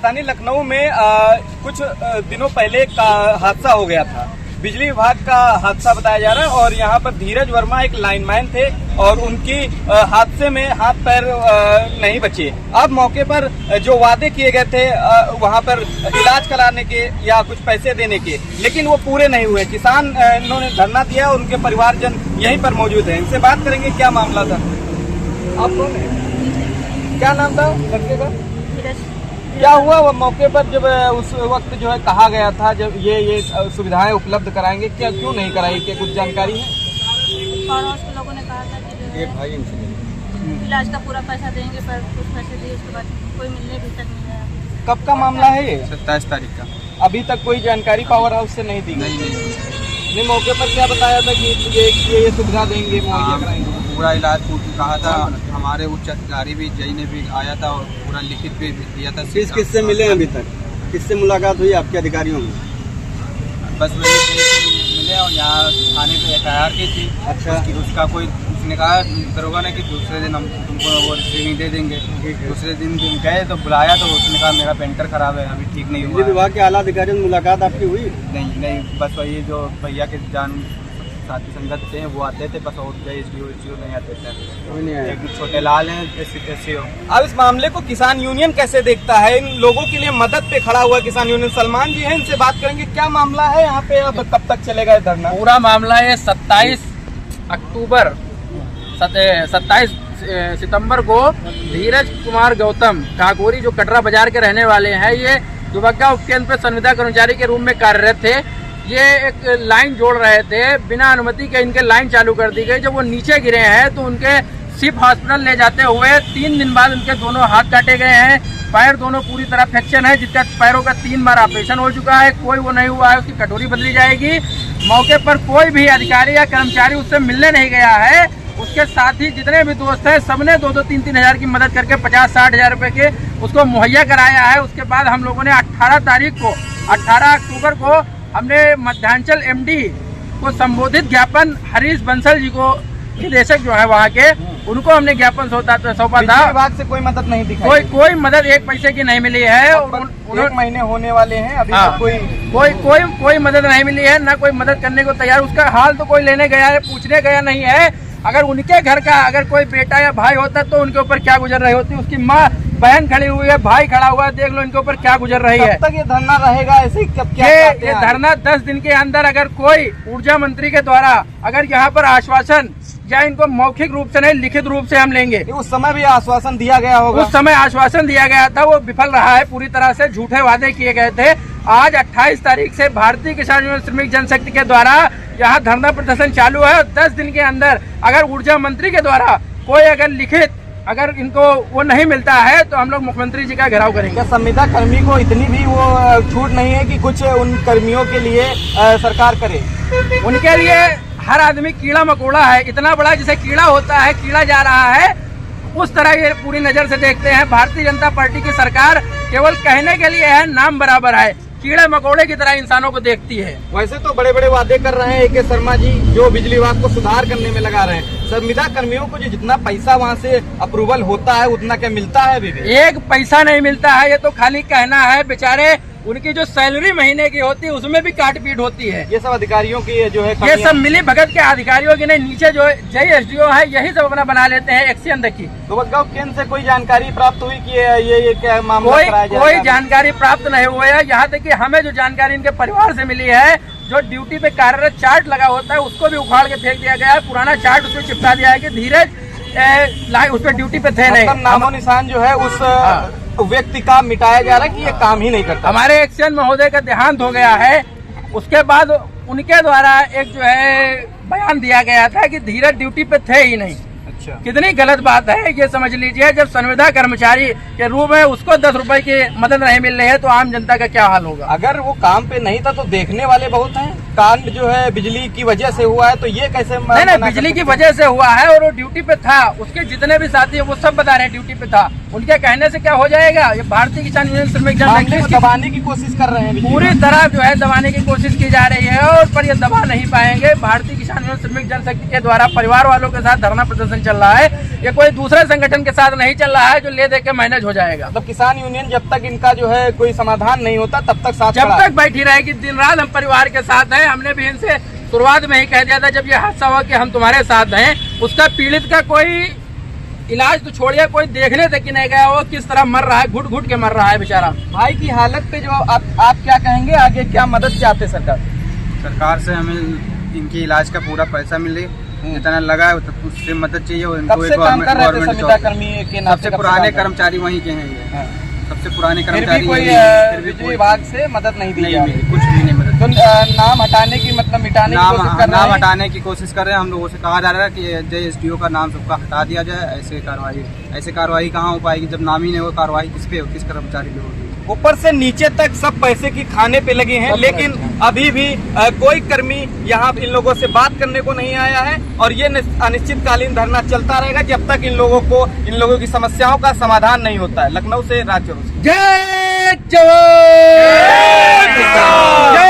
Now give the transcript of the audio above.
राजधानी लखनऊ में कुछ दिनों पहले एक हादसा हो गया था। बिजली विभाग का हादसा बताया जा रहा है और यहाँ पर धीरज वर्मा एक लाइनमैन थे और उनकी हादसे में हाथ पैर नहीं बचे। अब मौके पर जो वादे किए गए थे वहाँ पर इलाज कराने के या कुछ पैसे देने के, लेकिन वो पूरे नहीं हुए। किसान इन्होंने धरना दिया और उनके परिवारजन यहीं पर मौजूद हैं। इनसे बात करेंगे, क्या मामला था। आप कौन है? क्या नाम था लड़के का? क्या हुआ वो मौके पर जब उस वक्त जो है कहा गया था जब ये सुविधाएं उपलब्ध कराएंगे, क्या क्यों नहीं कराई? क्या कुछ जानकारी है? पड़ोस के लोगों ने कहा था कि जो इलाज का पूरा पैसा देंगे, पर कुछ पैसे दिए उसके बाद कोई मिलने भी तक नहीं आया। कब का मामला है ये? 27 तारीख का। अभी तक कोई जानकारी पावर हाउस से नहीं दी गई? नहीं। मौके पर क्या बताया था कि ये सुविधा देंगे, मुहैया कराएंगे? पूरा इलाज कहा था। हमारे उच्च अधिकारी भी जय ने भी आया था और पूरा लिखित भी दिया था। किससे मिले अभी तक? किससे मुलाकात हुई आपके अधिकारियों में? बस वही मिले और यहाँ थाने पे FIR की थी। अच्छा। उसका कोई उसने कहा दरोगा ने कि दूसरे दिन हम तुमको वो रिसीविंग दे देंगे। दूसरे दिन गए तो बुलाया तो उसने कहा मेरा पेंटर खराब है, अभी ठीक नहीं हुआ। बिजली विभाग के आला अधिकारियों से मुलाकात आपकी हुई? नहीं, बस वही जो भैया के जान साथी संगत थे वो आते थे, बस और SDO नहीं आते थे। एक छोटे लाल हैं SCO। अब इस मामले को किसान यूनियन कैसे देखता है? इन लोगों के लिए मदद पे खड़ा हुआ किसान यूनियन सलमान जी हैं, इनसे बात करेंगे। क्या मामला है यहाँ पे? अब कब तक चलेगा धरना? पूरा मामला है 27 सितंबर को धीरज कुमार गौतम काकोरी जो कटरा बाजार के रहने वाले हैं, ये दुबग्गा उपकेंद्र पे संविदा कर्मचारी के रूप में कार्यरत थे। ये एक लाइन जोड़ रहे थे, बिना अनुमति के इनके लाइन चालू कर दी गई। जब वो नीचे गिरे हैं तो उनके सिर्फ हॉस्पिटल ले जाते हुए 3 दिन बाद उनके दोनों हाथ काटे गए हैं, पैर दोनों पूरी तरह फ्रैक्चर है, जिसका पैरों का 3 बार ऑपरेशन हो चुका है। कोई वो नहीं हुआ है, उसकी कटोरी बदली जाएगी। मौके पर कोई भी अधिकारी या कर्मचारी उससे मिलने नहीं गया है। उसके साथ ही जितने भी दोस्त हैं सबने 2-2, 3-3 हज़ार की मदद करके 50-60 हज़ार रुपये के उसको मुहैया कराया है। उसके बाद हम लोगों ने 18 अक्टूबर को हमने मध्यांचल MD को संबोधित ज्ञापन हरीश बंसल जी को, निदेशक जो है वहाँ के, उनको हमने ज्ञापन सौंपा था। विभाग से कोई मदद नहीं दिखाई? कोई मदद 1 पैसे की नहीं मिली है। और 1 महीने होने वाले हैं, अभी तक कोई मदद नहीं मिली है, ना कोई मदद करने को तैयार। उसका हाल तो कोई लेने गया है, पूछने गया नहीं है। अगर उनके घर का अगर कोई बेटा या भाई होता तो उनके ऊपर क्या गुजर रही होती। उसकी माँ बहन खड़ी हुई है, भाई खड़ा हुआ है, देख लो इनके ऊपर क्या गुजर रही है। कब तक ये धरना रहेगा? ऐसे ये धरना 10 दिन के अंदर अगर कोई ऊर्जा मंत्री के द्वारा अगर यहाँ पर आश्वासन या इनको मौखिक रूप से नहीं लिखित रूप से हम लेंगे। उस समय भी आश्वासन दिया गया होगा? उस समय आश्वासन दिया गया था, वो विफल रहा है पूरी तरह से। झूठे वादे किए गए थे। आज 28 तारीख से भारतीय किसान यूनियन श्रमिक जनशक्ति के द्वारा यहाँ धरना प्रदर्शन चालू है। 10 दिन के अंदर अगर ऊर्जा मंत्री के द्वारा कोई अगर लिखित अगर इनको वो नहीं मिलता है तो हम लोग मुख्यमंत्री जी का घेराव करेंगे। क्या संविदा कर्मी को इतनी भी वो छूट नहीं है कि कुछ उन कर्मियों के लिए सरकार करे? उनके लिए हर आदमी कीड़ा मकोड़ा है, इतना बड़ा जैसे कीड़ा होता है, कीड़ा जा रहा है, उस तरह ये पूरी नजर से देखते हैं। भारतीय जनता पार्टी की सरकार केवल कहने के लिए है, नाम बराबर है, कीड़े मकोड़े की तरह इंसानों को देखती है। वैसे तो बड़े बड़े वादे कर रहे हैं AK शर्मा जी, जो बिजली विभाग को सुधार करने में लगा रहे हैं। संविदा कर्मियों को जो जितना पैसा वहाँ से अप्रूवल होता है उतना क्या मिलता है? अभी 1 पैसा नहीं मिलता है, ये तो खाली कहना है। बेचारे उनकी जो सैलरी महीने की होती है उसमें भी काट पीट होती है। ये सब अधिकारियों की जो है, ये सब मिली भगत के अधिकारियों की नहीं, नीचे जो जय SDO है यही सब अपना बना लेते हैं एक्शन देखी। तो बदगांव केंद्र से कोई जानकारी प्राप्त हुई कि ये क्या मामला कराया जाएगा? कोई जानकारी प्राप्त नहीं हुआ है। यहाँ तक कि हमें जो जानकारी इनके परिवार से मिली है, जो ड्यूटी पे कार्यरत चार्ट लगा होता है उसको भी उखाड़ के फेंक दिया गया है। पुराना चार्ट उसमें चिपका दिया है कि धीरज उस पर ड्यूटी पे थे नहीं। नामो निशान जो है उस व्यक्ति का मिटाया जा रहा है कि ये काम ही नहीं करता। हमारे एक्शन महोदय का देहांत हो गया है, उसके बाद उनके द्वारा एक जो है बयान दिया गया था कि धीरज ड्यूटी पे थे ही नहीं। अच्छा, कितनी गलत बात है ये समझ लीजिए। जब संविदा कर्मचारी के रूप में उसको 10 रुपए की मदद नहीं मिल रही है तो आम जनता का क्या हाल होगा? अगर वो काम पे नहीं था तो देखने वाले बहुत हैं। कांड जो है बिजली की वजह से हुआ है, तो ये कैसे? नहीं, बिजली की वजह से हुआ है और वो ड्यूटी पे था। उसके जितने भी साथी है वो सब बता रहे हैं ड्यूटी पे था। उनके कहने से क्या हो जाएगा? ये भारतीय किसान यूनियन श्रमिक मामले जनसंघ को दबाने की कोशिश कर रहे हैं पूरी तरह जो है दबाने की कोशिश की जा रही है, और पर ये दबा नहीं पाएंगे। भारतीय किसान यूनियन श्रमिक जनशक्ति के द्वारा परिवार वालों के साथ धरना प्रदर्शन चल रहा है, ये कोई दूसरे संगठन के साथ नहीं चल रहा है जो ले दे के मैनेज हो जाएगा। मतलब किसान यूनियन जब तक इनका जो है कोई समाधान नहीं होता तब तक साथ जब खड़ा तक है। बैठी रहेगी, दिन रात हम परिवार के साथ हैं। हमने भी इनसे शुरुआत में ही कह दिया था जब ये हादसा हुआ कि हम तुम्हारे साथ हैं। उसका पीड़ित का कोई इलाज तो छोड़िए, कोई देखने तक ही नहीं गया, वो किस तरह मर रहा है, घुट घुट के मर रहा है बेचारा। भाई की हालत पे जो आप क्या कहेंगे, आगे क्या मदद चाहते सरकार? सरकार से हमें इनकी इलाज का पूरा पैसा मिले, जितना लगा है उससे मदद चाहिए। और कब से काम कर रहे थे संविदा कर्मी के नाते? सबसे पुराने कर्मचारी वहीं के हैं ये, सबसे पुराने फिर भी कर्मचारी कोई हैं। फिर भी बिजली कोई विभाग से मदद नहीं दी नहीं जा मिली, रही। कुछ भी नहीं मदद। तो नाम हटाने की मतलब मिटाने की कोशिश कर रहे नाम हैं। हटाने की कोशिश कर रहे हैं। हम लोगों से कहा जा रहा है कि JSDO का नाम सबका हटा दिया जाए। ऐसे कार्रवाई कहाँ हो पाएगी जब नाम ही नहीं हो? कार्रवाई किस पे हो, किस कर्मचारी पे होगी? ऊपर से नीचे तक सब पैसे की खाने पे लगे हैं, लेकिन अभी भी कोई कर्मी यहाँ इन लोगों से बात करने को नहीं आया है। और ये अनिश्चितकालीन धरना चलता रहेगा जब तक इन लोगों की समस्याओं का समाधान नहीं होता है। लखनऊ से राज चौधरी। जय जवान, जय